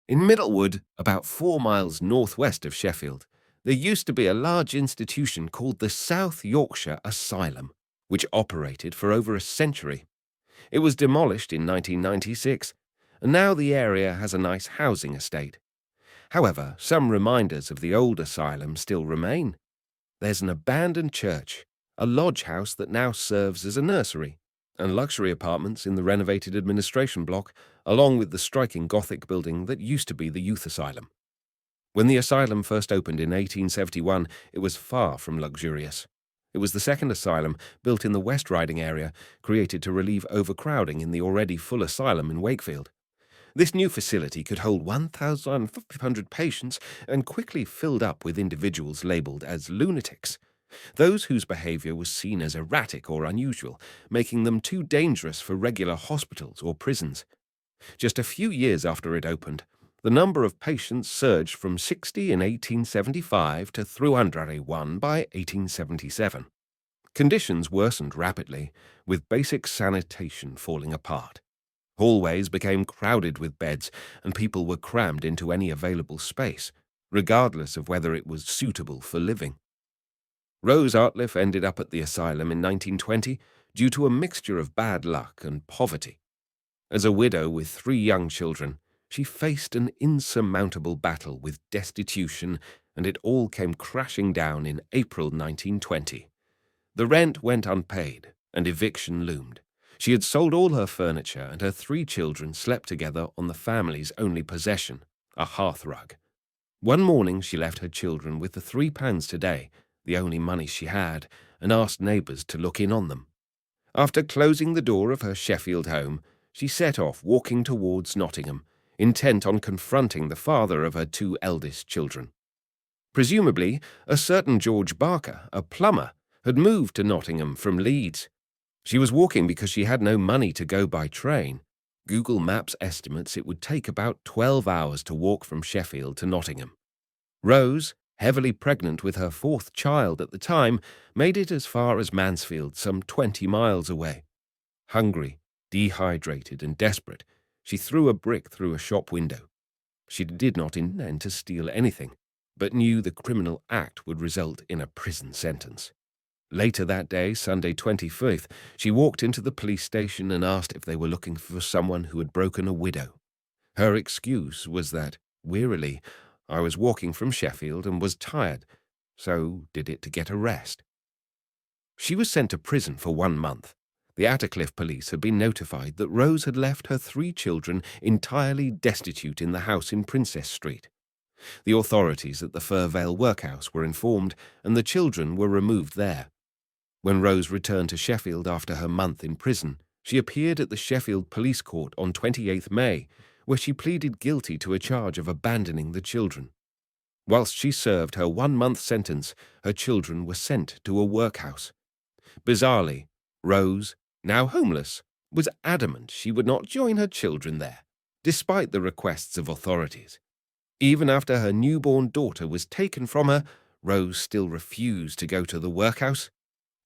In Middlewood, about 4 miles northwest of Sheffield, there used to be a large institution called the South Yorkshire Asylum, which operated for over a century. It was demolished in 1996, and now the area has a nice housing estate. However, some reminders of the old asylum still remain. There's an abandoned church, a lodge house that now serves as a nursery, and luxury apartments in the renovated administration block, along with the striking Gothic building that used to be the youth asylum. When the asylum first opened in 1871, it was far from luxurious. It was the second asylum, built in the West Riding area, created to relieve overcrowding in the already full asylum in Wakefield. This new facility could hold 1,500 patients and quickly filled up with individuals labelled as lunatics, those whose behaviour was seen as erratic or unusual, making them too dangerous for regular hospitals or prisons. Just a few years after it opened, the number of patients surged from 60 in 1875 to 301 by 1877. Conditions worsened rapidly, with basic sanitation falling apart. Hallways became crowded with beds, and people were crammed into any available space, regardless of whether it was suitable for living. Rose Artliff ended up at the asylum in 1920 due to a mixture of bad luck and poverty. As a widow with 3 young children, she faced an insurmountable battle with destitution, and it all came crashing down in April 1920. The rent went unpaid, and eviction loomed. She had sold all her furniture, and her 3 children slept together on the family's only possession, a hearthrug. One morning she left her children with the £3 today, the only money she had, and asked neighbours to look in on them. After closing the door of her Sheffield home, she set off walking towards Nottingham, intent on confronting the father of her 2 eldest children. Presumably, a certain George Barker, a plumber, had moved to Nottingham from Leeds. She was walking because she had no money to go by train. Google Maps estimates it would take about 12 hours to walk from Sheffield to Nottingham. Rose, heavily pregnant with her 4th child at the time, made it as far as Mansfield, some 20 miles away. Hungry, dehydrated and desperate, she threw a brick through a shop window. She did not intend to steal anything, but knew the criminal act would result in a prison sentence. Later that day, Sunday 25th, she walked into the police station and asked if they were looking for someone who had broken a widow. Her excuse was that, wearily, I was walking from Sheffield and was tired, so did it to get a rest. She was sent to prison for 1 month. The Artliff police had been notified that Rose had left her 3 children entirely destitute in the house in Princess Street. The authorities at the Furvale workhouse were informed, and the children were removed there. When Rose returned to Sheffield after her month in prison, she appeared at the Sheffield Police Court on 28th May, where she pleaded guilty to a charge of abandoning the children. Whilst she served her 1-month sentence, her children were sent to a workhouse. Bizarrely, Rose, now homeless, was adamant she would not join her children there, despite the requests of authorities. Even after her newborn daughter was taken from her, Rose still refused to go to the workhouse.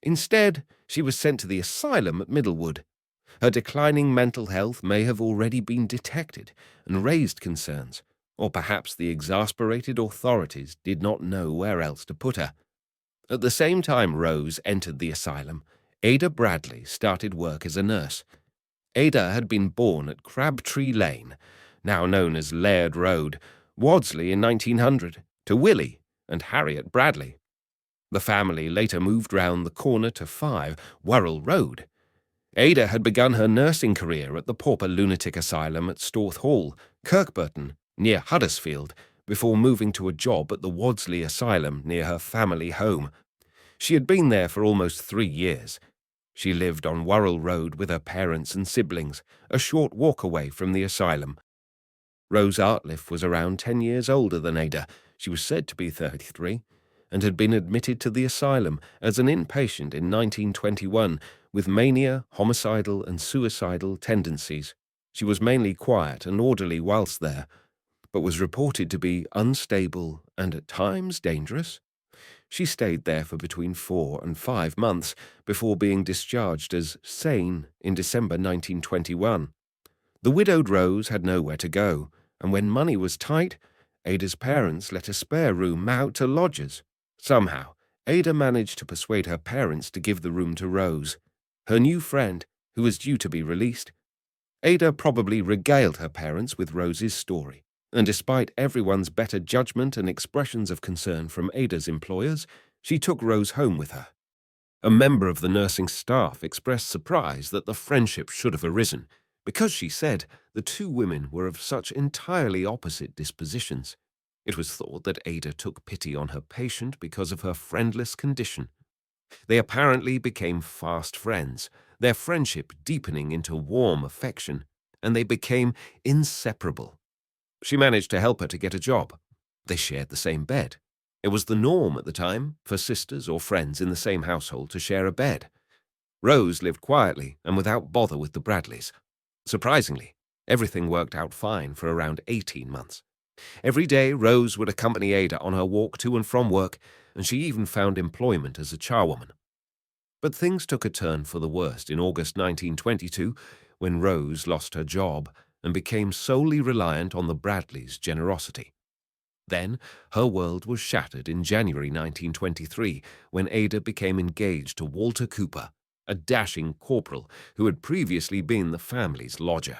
Instead, she was sent to the asylum at Middlewood. Her declining mental health may have already been detected and raised concerns, or perhaps the exasperated authorities did not know where else to put her. At the same time Rose entered the asylum, Ada Bradley started work as a nurse. Ada had been born at Crabtree Lane, now known as Laird Road, Wadsley in 1900, to Willie and Harriet Bradley. The family later moved round the corner to 5 Worrell Road. Ada had begun her nursing career at the Pauper Lunatic Asylum at Storth Hall, Kirkburton, near Huddersfield, before moving to a job at the Wadsley Asylum near her family home. She had been there for almost 3 years. She lived on Worrell Road with her parents and siblings, a short walk away from the asylum. Rose Artliff was around 10 years older than Ada. She was said to be 33, and had been admitted to the asylum as an inpatient in 1921 with mania, homicidal and suicidal tendencies. She was mainly quiet and orderly whilst there, but was reported to be unstable and at times dangerous. She stayed there for between 4 and 5 months before being discharged as sane in December 1921. The widowed Rose had nowhere to go, and when money was tight, Ada's parents let a spare room out to lodgers. Somehow, Ada managed to persuade her parents to give the room to Rose, her new friend, who was due to be released. Ada probably regaled her parents with Rose's story, and despite everyone's better judgment and expressions of concern from Ada's employers, she took Rose home with her. A member of the nursing staff expressed surprise that the friendship should have arisen, because she said the two women were of such entirely opposite dispositions. It was thought that Ada took pity on her patient because of her friendless condition. They apparently became fast friends, their friendship deepening into warm affection, and they became inseparable. She managed to help her to get a job. They shared the same bed. It was the norm at the time for sisters or friends in the same household to share a bed. Rose lived quietly and without bother with the Bradleys. Surprisingly, everything worked out fine for around 18 months. Every day, Rose would accompany Ada on her walk to and from work, and she even found employment as a charwoman. But things took a turn for the worst in August 1922, when Rose lost her job and became solely reliant on the Bradleys' generosity. Then, her world was shattered in January 1923, when Ada became engaged to Walter Cooper, a dashing corporal who had previously been the family's lodger.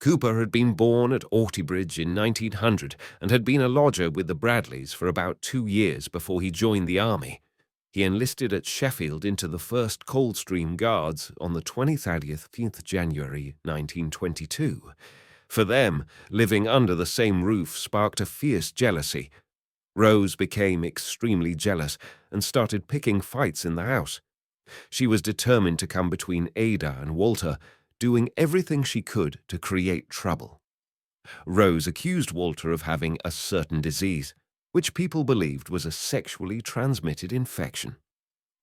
Cooper had been born at Ortybridge in 1900 and had been a lodger with the Bradleys for about 2 years before he joined the army. He enlisted at Sheffield into the 1st Coldstream Guards on the 20th January 1922. For them, living under the same roof sparked a fierce jealousy. Rose became extremely jealous and started picking fights in the house. She was determined to come between Ada and Walter, doing everything she could to create trouble. Rose accused Walter of having a certain disease, which people believed was a sexually transmitted infection.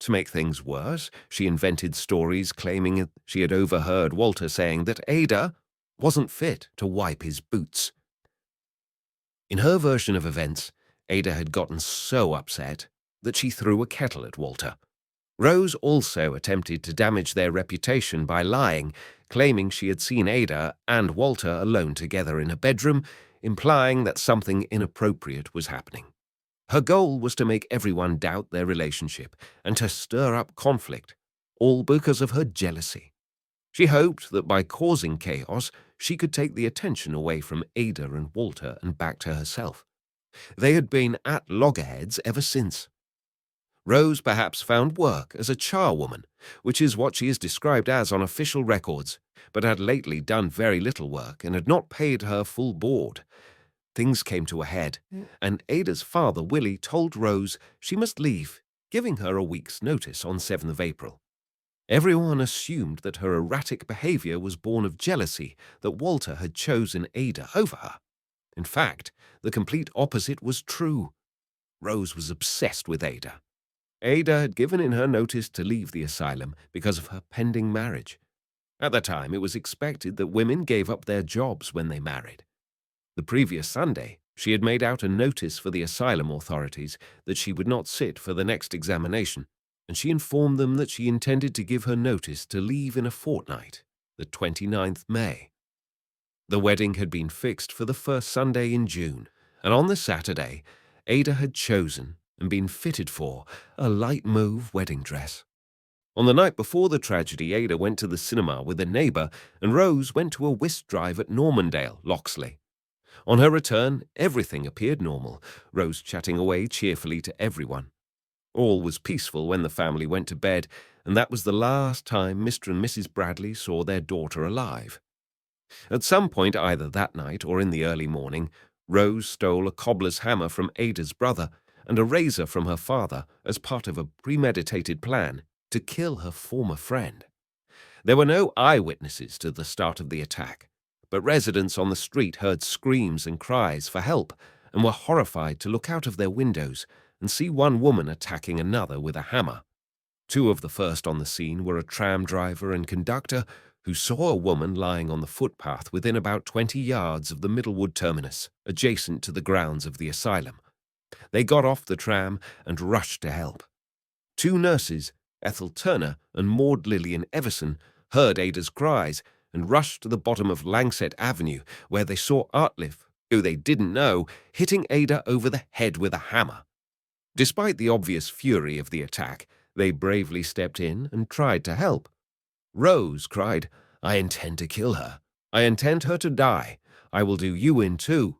To make things worse, she invented stories claiming she had overheard Walter saying that Ada wasn't fit to wipe his boots. In her version of events, Ada had gotten so upset that she threw a kettle at Walter. Rose also attempted to damage their reputation by lying, claiming she had seen Ada and Walter alone together in a bedroom, implying that something inappropriate was happening. Her goal was to make everyone doubt their relationship and to stir up conflict, all because of her jealousy. She hoped that by causing chaos, she could take the attention away from Ada and Walter and back to herself. They had been at loggerheads ever since. Rose perhaps found work as a charwoman, which is what she is described as on official records, but had lately done very little work and had not paid her full board. Things came to a head, and Ada's father, Willie, told Rose she must leave, giving her a week's notice on 7th of April. Everyone assumed that her erratic behavior was born of jealousy that Walter had chosen Ada over her. In fact, the complete opposite was true. Rose was obsessed with Ada. Ada had given in her notice to leave the asylum because of her pending marriage. At the time, it was expected that women gave up their jobs when they married. The previous Sunday, she had made out a notice for the asylum authorities that she would not sit for the next examination, and she informed them that she intended to give her notice to leave in a fortnight, the 29th May. The wedding had been fixed for the first Sunday in June, and on the Saturday, Ada had chosen and been fitted for a light mauve wedding dress. On the night before the tragedy, Ada went to the cinema with a neighbour, and Rose went to a whist drive at Normandale, Loxley. On her return, everything appeared normal, Rose chatting away cheerfully to everyone. All was peaceful when the family went to bed, and that was the last time Mr. and Mrs. Bradley saw their daughter alive. At some point either that night or in the early morning, Rose stole a cobbler's hammer from Ada's brother and a razor from her father as part of a premeditated plan to kill her former friend. There were no eyewitnesses to the start of the attack, but residents on the street heard screams and cries for help and were horrified to look out of their windows and see one woman attacking another with a hammer. Two of the first on the scene were a tram driver and conductor who saw a woman lying on the footpath within about 20 yards of the Middlewood terminus, adjacent to the grounds of the asylum. They got off the tram and rushed to help. Two nurses, Ethel Turner and Maud Lillian Everson, heard Ada's cries and rushed to the bottom of Langsett Avenue, where they saw Artliff, who they didn't know, hitting Ada over the head with a hammer. Despite the obvious fury of the attack, they bravely stepped in and tried to help. Rose cried, "I intend to kill her. I intend her to die. I will do you in too."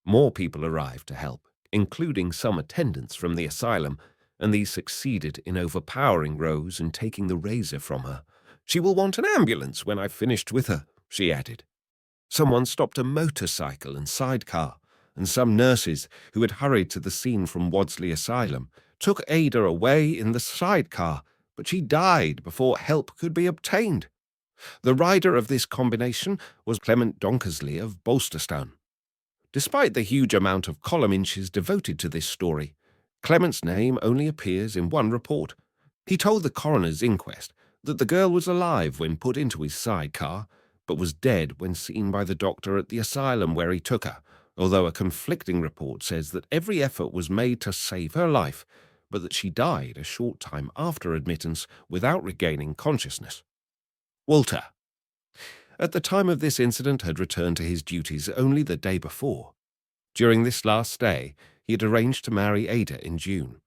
More people arrived to help, including some attendants from the asylum, and these succeeded in overpowering Rose and taking the razor from her. "She will want an ambulance when I've finished with her," she added. Someone stopped a motorcycle and sidecar, and some nurses who had hurried to the scene from Wadsley Asylum took Ada away in the sidecar, but she died before help could be obtained. The rider of this combination was Clement Donkersley of Bolsterstone. Despite the huge amount of column inches devoted to this story, Clement's name only appears in one report. He told the coroner's inquest that the girl was alive when put into his sidecar, but was dead when seen by the doctor at the asylum where he took her, although a conflicting report says that every effort was made to save her life, but that she died a short time after admittance without regaining consciousness. Walter, at the time of this incident, had returned to his duties only the day before. During this last stay, he had arranged to marry Ada in June.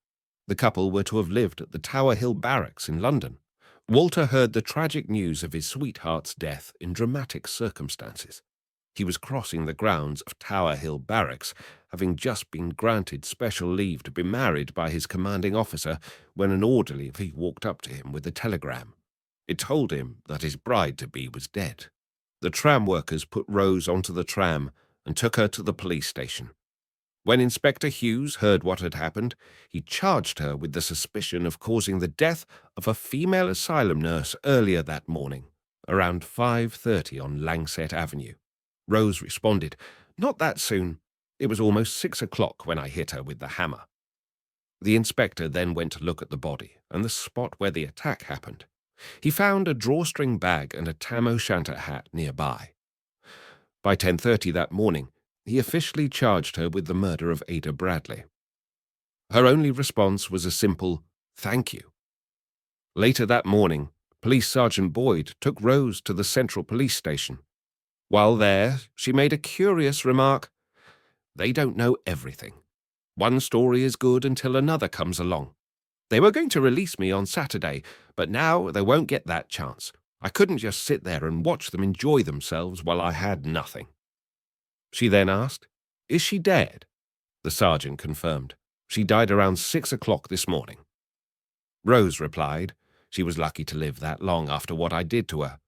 The couple were to have lived at the Tower Hill Barracks in London. Walter heard the tragic news of his sweetheart's death in dramatic circumstances. He was crossing the grounds of Tower Hill Barracks, having just been granted special leave to be married by his commanding officer, when an orderly walked up to him with a telegram. It told him that his bride-to-be was dead. The tram workers put Rose onto the tram and took her to the police station. When Inspector Hughes heard what had happened, he charged her with the suspicion of causing the death of a female asylum nurse earlier that morning, around 5:30 on Langsett Avenue. Rose responded, "Not that soon. It was almost 6 o'clock when I hit her with the hammer." The inspector then went to look at the body and the spot where the attack happened. He found a drawstring bag and a tam o'shanter hat nearby. By 10:30 that morning, he officially charged her with the murder of Ada Bradley. Her only response was a simple, "Thank you." Later that morning, Police Sergeant Boyd took Rose to the Central Police Station. While there, she made a curious remark. "They don't know everything. One story is good until another comes along. They were going to release me on Saturday, but now they won't get that chance. I couldn't just sit there and watch them enjoy themselves while I had nothing." She then asked, "Is she dead?" The sergeant confirmed. "She died around 6 o'clock this morning." Rose replied, "She was lucky to live that long after what I did to her.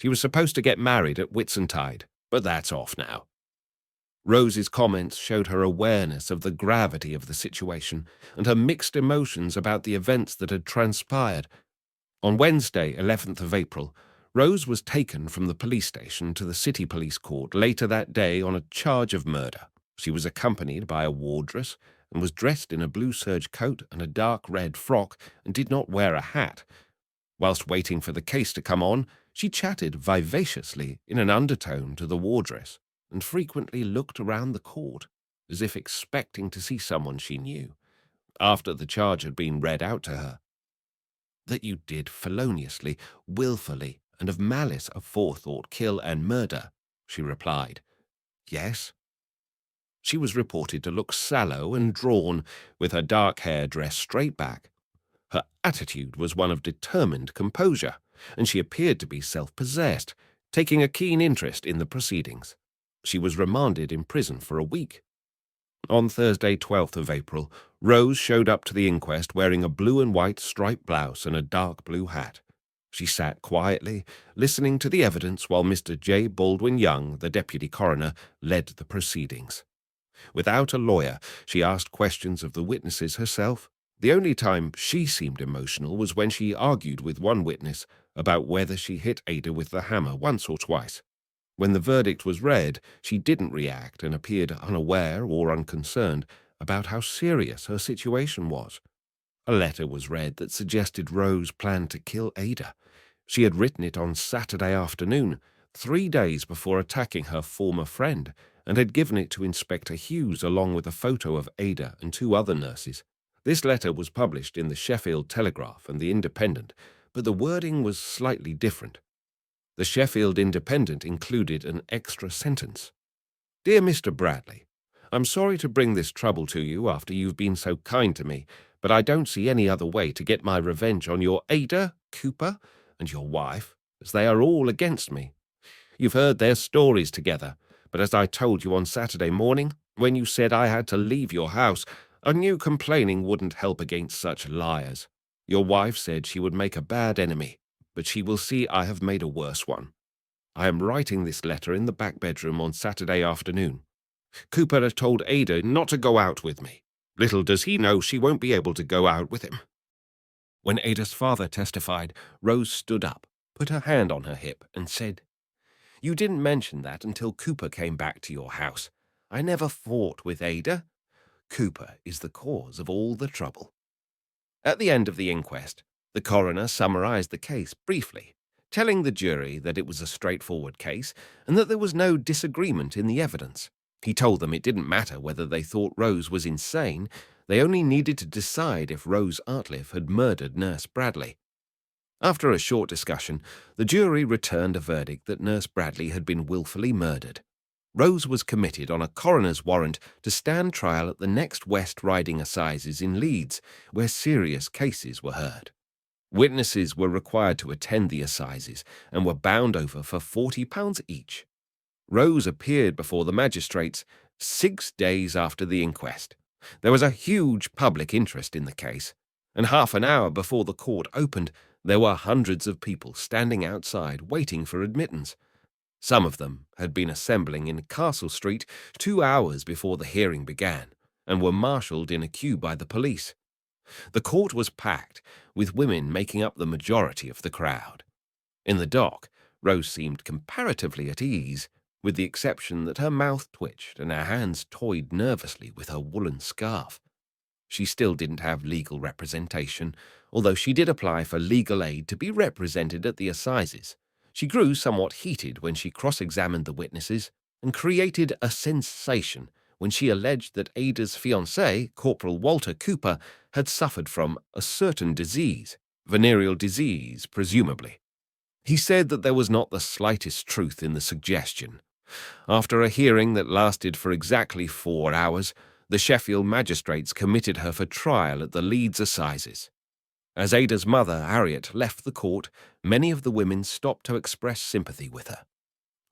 She was supposed to get married at Whitsuntide, but that's off now." Rose's comments showed her awareness of the gravity of the situation and her mixed emotions about the events that had transpired. On Wednesday, 11th of April, Rose was taken from the police station to the City Police Court later that day on a charge of murder. She was accompanied by a wardress and was dressed in a blue serge coat and a dark red frock and did not wear a hat. Whilst waiting for the case to come on, she chatted vivaciously in an undertone to the wardress and frequently looked around the court, as if expecting to see someone she knew. After the charge had been read out to her, "That you did feloniously, wilfully, and of malice aforethought kill and murder," she replied. "Yes." She was reported to look sallow and drawn, with her dark hair dressed straight back. Her attitude was one of determined composure, and she appeared to be self-possessed, taking a keen interest in the proceedings. She was remanded in prison for a week. On Thursday, 12th of April, Rose showed up to the inquest wearing a blue and white striped blouse and a dark blue hat. She sat quietly, listening to the evidence while Mr. J. Baldwin Young, the deputy coroner, led the proceedings. Without a lawyer, she asked questions of the witnesses herself. The only time she seemed emotional was when she argued with one witness about whether she hit Ada with the hammer once or twice. When the verdict was read, she didn't react and appeared unaware or unconcerned about how serious her situation was. A letter was read that suggested Rose planned to kill Ada. She had written it on Saturday afternoon, 3 days before attacking her former friend, and had given it to Inspector Hughes along with a photo of Ada and 2 other nurses. This letter was published in the Sheffield Telegraph and the Independent, but the wording was slightly different. The Sheffield Independent included an extra sentence. Dear Mr. Bradley, I'm sorry to bring this trouble to you after you've been so kind to me, but I don't see any other way to get my revenge on your Ada, Cooper, and your wife, as they are all against me. You've heard their stories together, but as I told you on Saturday morning, when you said I had to leave your house, I knew complaining wouldn't help against such liars. Your wife said she would make a bad enemy, but she will see I have made a worse one. I am writing this letter in the back bedroom on Saturday afternoon. Cooper has told Ada not to go out with me. Little does he know she won't be able to go out with him. When Ada's father testified, Rose stood up, put her hand on her hip, and said, "You didn't mention that until Cooper came back to your house. I never fought with Ada. Cooper is the cause of all the trouble." At the end of the inquest, the coroner summarized the case briefly, telling the jury that it was a straightforward case and that there was no disagreement in the evidence. He told them it didn't matter whether they thought Rose was insane, they only needed to decide if Rose Artliff had murdered Nurse Bradley. After a short discussion, the jury returned a verdict that Nurse Bradley had been willfully murdered. Rose was committed on a coroner's warrant to stand trial at the next West Riding Assizes in Leeds, where serious cases were heard. Witnesses were required to attend the assizes and were bound over for £40 each. Rose appeared before the magistrates 6 days after the inquest. There was a huge public interest in the case, and half an hour before the court opened, there were hundreds of people standing outside waiting for admittance. Some of them had been assembling in Castle Street 2 hours before the hearing began and were marshalled in a queue by the police. The court was packed, with women making up the majority of the crowd. In the dock, Rose seemed comparatively at ease, with the exception that her mouth twitched and her hands toyed nervously with her woolen scarf. She still didn't have legal representation, although she did apply for legal aid to be represented at the assizes. She grew somewhat heated when she cross-examined the witnesses and created a sensation when she alleged that Ada's fiancé, Corporal Walter Cooper, had suffered from a certain disease, venereal disease, presumably. He said that there was not the slightest truth in the suggestion. After a hearing that lasted for exactly 4 hours, the Sheffield magistrates committed her for trial at the Leeds Assizes. As Ada's mother, Harriet, left the court, many of the women stopped to express sympathy with her.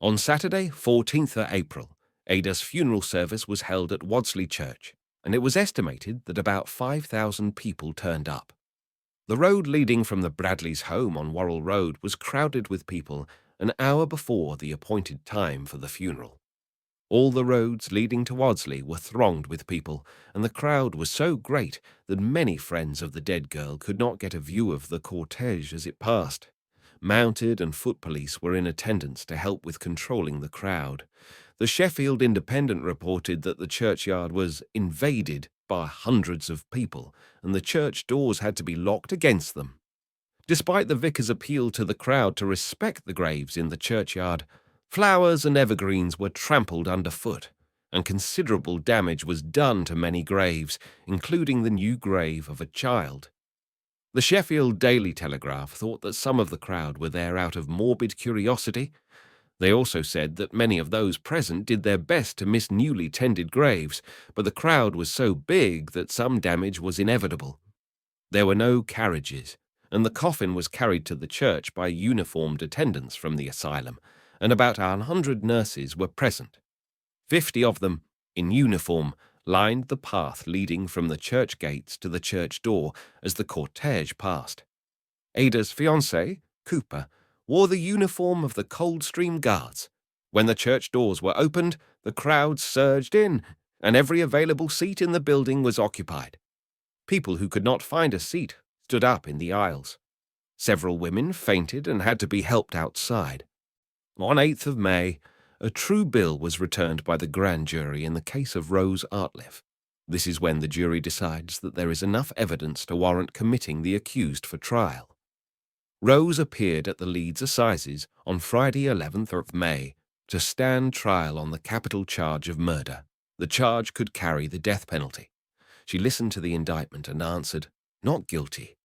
On Saturday, 14th April, Ada's funeral service was held at Wadsley Church, and it was estimated that about 5,000 people turned up. The road leading from the Bradleys' home on Worrell Road was crowded with people an hour before the appointed time for the funeral. All the roads leading to Wadsley were thronged with people, and the crowd was so great that many friends of the dead girl could not get a view of the cortege as it passed. Mounted and foot police were in attendance to help with controlling the crowd. The Sheffield Independent reported that the churchyard was invaded by hundreds of people, and the church doors had to be locked against them. Despite the vicar's appeal to the crowd to respect the graves in the churchyard, flowers and evergreens were trampled underfoot, and considerable damage was done to many graves, including the new grave of a child. The Sheffield Daily Telegraph thought that some of the crowd were there out of morbid curiosity. They also said that many of those present did their best to miss newly tended graves, but the crowd was so big that some damage was inevitable. There were no carriages, and the coffin was carried to the church by uniformed attendants from the asylum, and about 100 nurses were present. 50 of them, in uniform, lined the path leading from the church gates to the church door as the cortege passed. Ada's fiancé, Cooper, wore the uniform of the Coldstream Guards. When the church doors were opened, the crowd surged in, and every available seat in the building was occupied. People who could not find a seat stood up in the aisles. Several women fainted and had to be helped outside. On 8th of May, a true bill was returned by the grand jury in the case of Rose Artliff. This is when the jury decides that there is enough evidence to warrant committing the accused for trial. Rose appeared at the Leeds Assizes on Friday 11th of May to stand trial on the capital charge of murder. The charge could carry the death penalty. She listened to the indictment and answered, "Not guilty."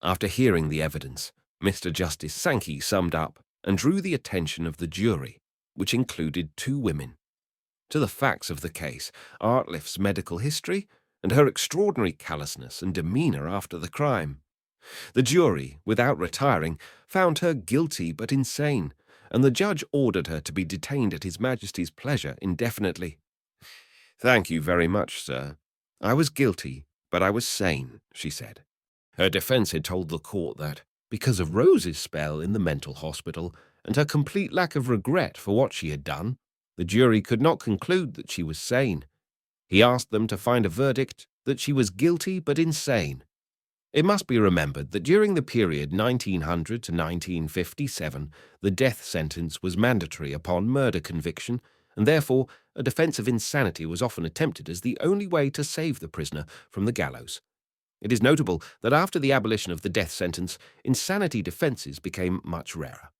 After hearing the evidence, Mr. Justice Sankey summed up and drew the attention of the jury, which included 2 women, to the facts of the case, Artliff's medical history, and her extraordinary callousness and demeanour after the crime. The jury, without retiring, found her guilty but insane, and the judge ordered her to be detained at His Majesty's pleasure indefinitely. "Thank you very much, sir. I was guilty, but I was sane," she said. Her defence had told the court that, because of Rose's spell in the mental hospital and her complete lack of regret for what she had done, the jury could not conclude that she was sane. He asked them to find a verdict that she was guilty but insane. It must be remembered that during the period 1900 to 1957, the death sentence was mandatory upon murder conviction, and therefore a defence of insanity was often attempted as the only way to save the prisoner from the gallows. It is notable that after the abolition of the death sentence, insanity defences became much rarer.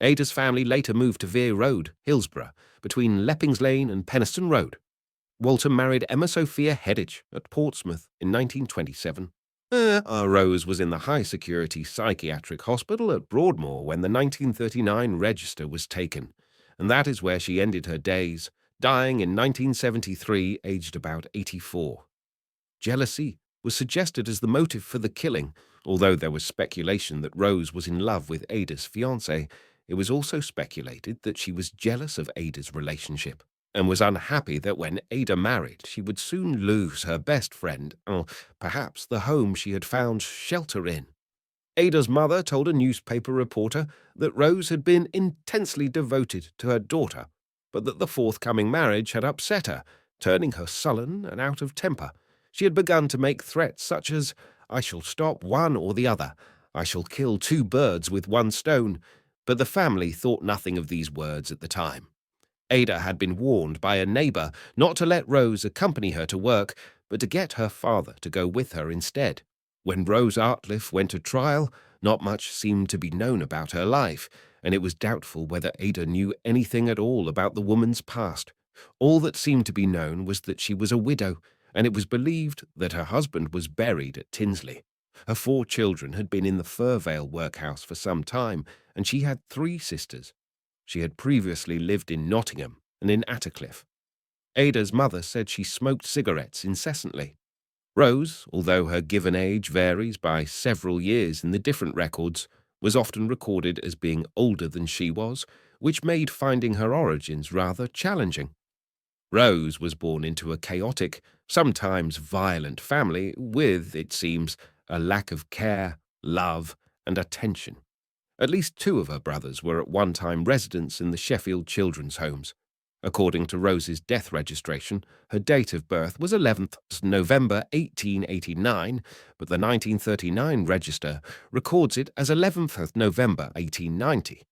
Ada's family later moved to Vere Road, Hillsborough, between Leppings Lane and Penistone Road. Walter married Emma Sophia Hedditch at Portsmouth in 1927. Rose was in the high-security psychiatric hospital at Broadmoor when the 1939 register was taken, and that is where she ended her days, dying in 1973, aged about 84. Jealousy was suggested as the motive for the killing. Although there was speculation that Rose was in love with Ada's fiancé, it was also speculated that she was jealous of Ada's relationship and was unhappy that when Ada married, she would soon lose her best friend, or perhaps the home she had found shelter in. Ada's mother told a newspaper reporter that Rose had been intensely devoted to her daughter, but that the forthcoming marriage had upset her, turning her sullen and out of temper. She had begun to make threats such as, "I shall stop one or the other. I shall kill two birds with one stone," but the family thought nothing of these words at the time. Ada had been warned by a neighbour not to let Rose accompany her to work, but to get her father to go with her instead. When Rose Artliff went to trial, not much seemed to be known about her life, and it was doubtful whether Ada knew anything at all about the woman's past. All that seemed to be known was that she was a widow, and it was believed that her husband was buried at Tinsley. Her 4 children had been in the Furvale workhouse for some time, and she had 3 sisters. She had previously lived in Nottingham and in Attercliffe. Ada's mother said she smoked cigarettes incessantly. Rose, although her given age varies by several years in the different records, was often recorded as being older than she was, which made finding her origins rather challenging. Rose was born into a chaotic, sometimes violent family with, it seems, a lack of care, love, and attention. At least 2 of her brothers were at one time residents in the Sheffield children's homes. According to Rose's death registration, her date of birth was 11th November 1889, but the 1939 register records it as 11th November 1890.